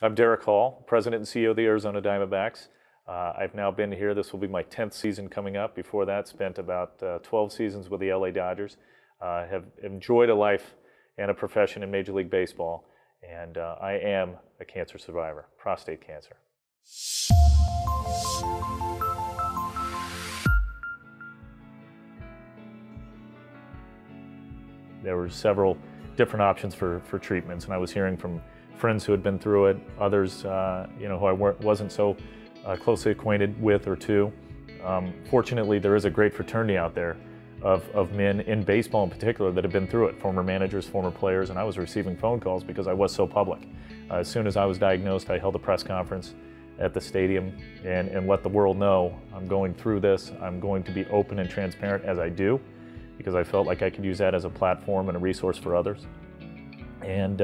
I'm Derrick Hall, President and CEO of the Arizona Diamondbacks. I've now been here. This will be my 10th season coming up. Before that, spent about 12 seasons with the LA Dodgers. Have enjoyed a life and a profession in Major League Baseball. And I am a cancer survivor, prostate cancer. There were several different options for treatments, and I was hearing from friends who had been through it, others who I wasn't so closely acquainted with or to. Fortunately, there is a great fraternity out there of men in baseball in particular that have been through it, former managers, former players, and I was receiving phone calls because I was so public. As soon as I was diagnosed, I held a press conference at the stadium and let the world know I'm going through this. I'm going to be open and transparent as I do, because I felt like I could use that as a platform and a resource for others. And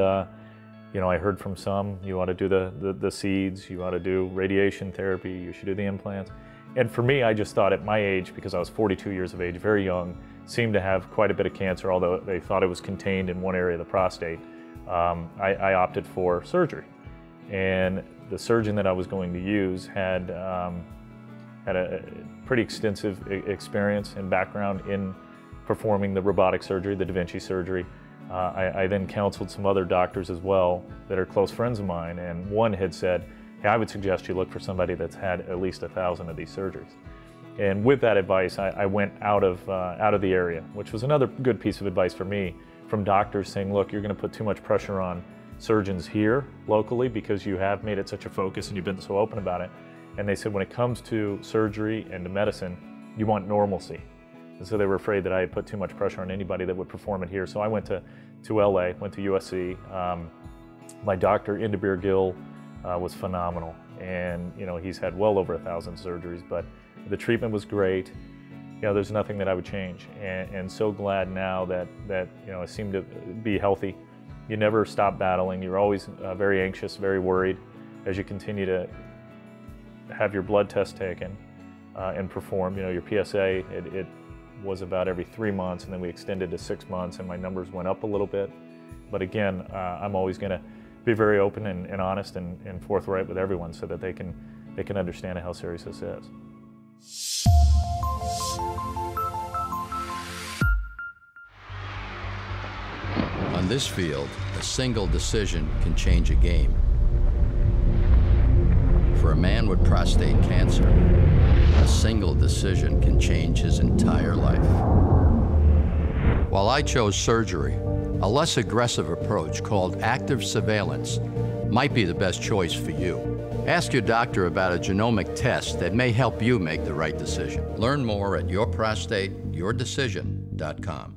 I heard from some, you ought to do the seeds, you ought to do radiation therapy, you should do the implants. And for me, I just thought at my age, because I was 42 years of age, very young, seemed to have quite a bit of cancer, although they thought it was contained in one area of the prostate, I opted for surgery. And the surgeon that I was going to use had a pretty extensive experience and background in performing the robotic surgery, the Da Vinci surgery. I then counseled some other doctors as well that are close friends of mine, and one had said, hey, I would suggest you look for somebody that's had at least 1,000 of these surgeries. And with that advice, I went out of the area, which was another good piece of advice for me from doctors saying, look, you're going to put too much pressure on surgeons here locally because you have made it such a focus and you've been so open about it. And they said when it comes to surgery and to medicine, you want normalcy. And so they were afraid that I had put too much pressure on anybody that would perform it here. So I went to LA, went to USC. My doctor, Indabir Gill, was phenomenal. And he's had well over 1,000 surgeries, but the treatment was great. There's nothing that I would change. And so glad now that I seem to be healthy. You never stop battling. You're always very anxious, very worried as you continue to have your blood test taken and performed. Your PSA, it was about every 3 months, and then we extended to 6 months, and my numbers went up a little bit. But again, I'm always going to be very open and honest and forthright with everyone so that they can understand how serious this is. On this field, a single decision can change a game. For a man with prostate cancer, a single decision can change his entire life. While I chose surgery, a less aggressive approach called active surveillance might be the best choice for you. Ask your doctor about a genomic test that may help you make the right decision. Learn more at yourprostateyourdecision.com.